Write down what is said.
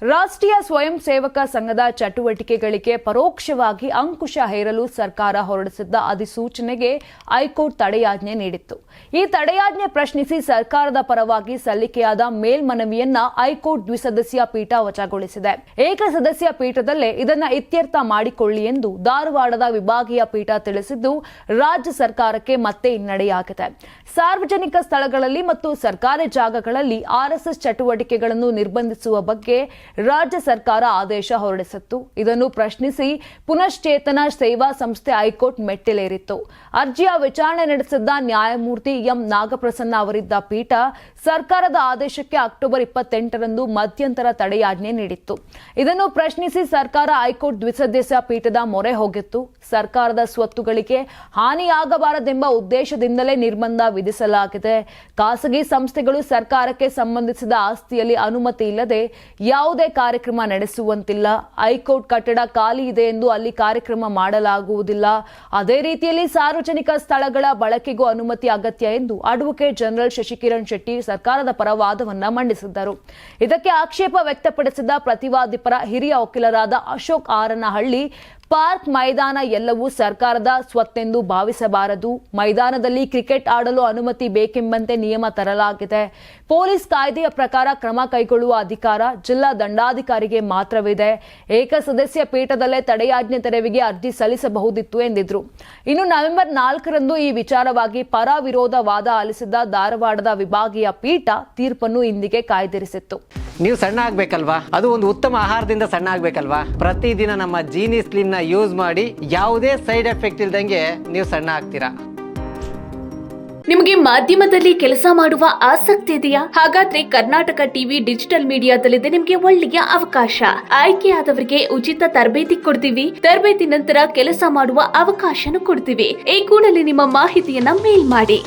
ರಾಷ್ಟ್ರೀಯ ಸ್ವಯಂ ಸೇವಕ ಸಂಘದ ಚಟುವಟಿಕೆಗಳಿಗೆ ಪರೋಕ್ಷವಾಗಿ ಅಂಕುಶ ಹೇರಲು ಸರ್ಕಾರ ಹೊರಡಿಸಿದ್ದ ಅಧಿಸೂಚನೆಗೆ ಹೈಕೋರ್ಟ್ ತಡೆಯಾಜ್ಞೆ ನೀಡಿತ್ತು. ಈ ತಡೆಯಾಜ್ಞೆ ಪ್ರಶ್ನಿಸಿ ಸರ್ಕಾರದ ಪರವಾಗಿ ಸಲ್ಲಿಕೆಯಾದ ಮೇಲ್ಮನವಿಯನ್ನ ಹೈಕೋರ್ಟ್ ದ್ವಿಸದಸ್ಯ ಪೀಠ ವಜಾಗೊಳಿಸಿದೆ. ಏಕಸದಸ್ಯ ಪೀಠದಲ್ಲೇ ಇದನ್ನು ಇತ್ಯರ್ಥ ಮಾಡಿಕೊಳ್ಳಿ ಎಂದು ಧಾರವಾಡದ ವಿಭಾಗೀಯ ಪೀಠ ತಿಳಿಸಿದ್ದು, ರಾಜ್ಯ ಸರ್ಕಾರಕ್ಕೆ ಮತ್ತೆ ಹಿನ್ನಡೆಯಾಗಿದೆ. ಸಾರ್ವಜನಿಕ ಸ್ಥಳಗಳಲ್ಲಿ ಮತ್ತು ಸರ್ಕಾರಿ ಜಾಗಗಳಲ್ಲಿ ಆರ್ಎಸ್ಎಸ್ ಚಟುವಟಿಕೆಗಳನ್ನು ನಿರ್ಬಂಧಿಸುವ ಬಗ್ಗೆ ರಾಜ್ಯ ಸರ್ಕಾರ ಆದೇಶ ಹೊರಡಿಸಿತ್ತು. ಇದನ್ನು ಪ್ರಶ್ನಿಸಿ ಪುನಶ್ಚೇತನ ಸೇವಾ ಸಂಸ್ಥೆ ಹೈಕೋರ್ಟ್ ಮೆಟ್ಟಿಲೇರಿತ್ತು. ಅರ್ಜಿಯ ವಿಚಾರಣೆ ನಡೆಸಿದ್ದ ನ್ಯಾಯಮೂರ್ತಿ ಎಂ ನಾಗಪ್ರಸನ್ನ ಅವರಿದ್ದ ಪೀಠ ಸರ್ಕಾರದ ಆದೇಶಕ್ಕೆ ಅಕ್ಟೋಬರ್ 28ರಂದು ಮಧ್ಯಂತರ ತಡೆಯಾಜ್ಞೆ ನೀಡಿತ್ತು. ಇದನ್ನು ಪ್ರಶ್ನಿಸಿ ಸರ್ಕಾರ ಹೈಕೋರ್ಟ್ ದ್ವಿಸದಸ್ಯ ಪೀಠದ ಮೊರೆ ಹೋಗಿತ್ತು. ಸರ್ಕಾರದ ಸ್ವತ್ತುಗಳಿಗೆ ಹಾನಿಯಾಗಬಾರದೆಂಬ ಉದ್ದೇಶದಿಂದಲೇ ನಿರ್ಬಂಧ ವಿಧಿಸಲಾಗಿದೆ. ಖಾಸಗಿ ಸಂಸ್ಥೆಗಳು ಸರ್ಕಾರಕ್ಕೆ ಸಂಬಂಧಿಸಿದ ಆಸ್ತಿಯಲ್ಲಿ ಅನುಮತಿ ಇಲ್ಲದೆ ಯಾವುದೇ ಕಾರ್ಯಕ್ರಮ ನಡೆಸುವಂತಿಲ್ಲ. ಹೈಕೋರ್ಟ್ ಕಟ್ಟಡ ಖಾಲಿ ಇದೆ ಎಂದು ಅಲ್ಲಿ ಕಾರ್ಯಕ್ರಮ ಮಾಡಲಾಗುವುದಿಲ್ಲ. ಅದೇ ರೀತಿಯಲ್ಲಿ ಸಾರ್ವಜನಿಕ ಸ್ಥಳಗಳ ಬಳಕೆಗೂ ಅನುಮತಿ ಅಗತ್ಯ ಎಂದು ಅಡ್ವೊಕೇಟ್ ಜನರಲ್ ಶಶಿಕಿರಣ್ ಶೆಟ್ಟಿ ಸರ್ಕಾರದ ಪರ ವಾದವನ್ನ ಮಂಡಿಸಿದ್ದರು. ಇದಕ್ಕೆ ಆಕ್ಷೇಪ ವ್ಯಕ್ತಪಡಿಸಿದ ಪ್ರತಿವಾದಿ ಪರ ಹಿರಿಯ ವಕೀಲರಾದ ಅಶೋಕ್ ಆರನಹಳ್ಳಿ, ಪಾರ್ಕ್ ಮೈದಾನ ಎಲ್ಲವೂ ಸರ್ಕಾರದ ಸ್ವತ್ತೆಂದು ಭಾವಿಸಬಾರದು. ಮೈದಾನದಲ್ಲಿ ಕ್ರಿಕೆಟ್ ಆಡಲು ಅನುಮತಿ ಬೇಕೆಂಬಂತೆ ನಿಯಮ ತರಲಾಗಿದೆ. ಪೊಲೀಸ್ ಕಾಯ್ದೆಯ ಪ್ರಕಾರ ಕ್ರಮ ಕೈಗೊಳ್ಳುವ ಅಧಿಕಾರ ಜಿಲ್ಲಾ ದಂಡಾಧಿಕಾರಿಗೆ ಮಾತ್ರವಿದೆ. ಏಕಸದಸ್ಯ ಪೀಠದಲ್ಲೇ ತಡೆಯಾಜ್ಞೆ ತೆರವಿಗೆ ಅರ್ಜಿ ಸಲ್ಲಿಸಬಹುದಿತ್ತು ಎಂದಿದ್ರು. ಇನ್ನು ನವೆಂಬರ್ 4ರಂದು ಈ ವಿಚಾರವಾಗಿ ಪರ ವಿರೋಧ ವಾದ ಆಲಿಸಿದ್ದ ಧಾರವಾಡದ ವಿಭಾಗೀಯ ಪೀಠ ತೀರ್ಪನ್ನು ಇಂದಿಗೆ ಕಾಯ್ದಿರಿಸಿತ್ತು. ನೀವು ಸಣ್ಣ ಆಗ್ಬೇಕಲ್ವಾ? ಅದು ಒಂದು ಉತ್ತಮ ಆಹಾರದಿಂದ ಸಣ್ಣ ಆಗ್ಬೇಕಲ್ವಾ? ಪ್ರತಿದಿನ ನಮ್ಮ ಜೀನಿ ಸ್ಲಿಮ್ ನ ಯೂಸ್ ಮಾಡಿ ಯಾವುದೇ ಸೈಡ್ ಎಫೆಕ್ಟ್ ಇಲ್ದಂಗೆ ನೀವು ಸಣ್ಣ ಆಗ್ತೀರಾ. ನಿಮಗೆ ಮಾಧ್ಯಮದಲ್ಲಿ ಕೆಲಸ ಮಾಡುವ ಆಸಕ್ತಿ ಇದೆಯಾ? ಹಾಗಾದ್ರೆ ಕರ್ನಾಟಕ ಟಿವಿ ಡಿಜಿಟಲ್ ಮೀಡಿಯಾದಲ್ಲಿದೆ ನಿಮಗೆ ಒಳ್ಳೆಯ ಅವಕಾಶ. ಆಯ್ಕೆಯಾದವರಿಗೆ ಉಚಿತ ತರಬೇತಿ ಕೊಡ್ತೀವಿ. ತರಬೇತಿ ನಂತರ ಕೆಲಸ ಮಾಡುವ ಅವಕಾಶನೂ ಕೊಡ್ತೀವಿ. ಈ ಕೂಡಲೇ ನಿಮ್ಮ ಮಾಹಿತಿಯನ್ನ ಮೇಲ್ ಮಾಡಿ.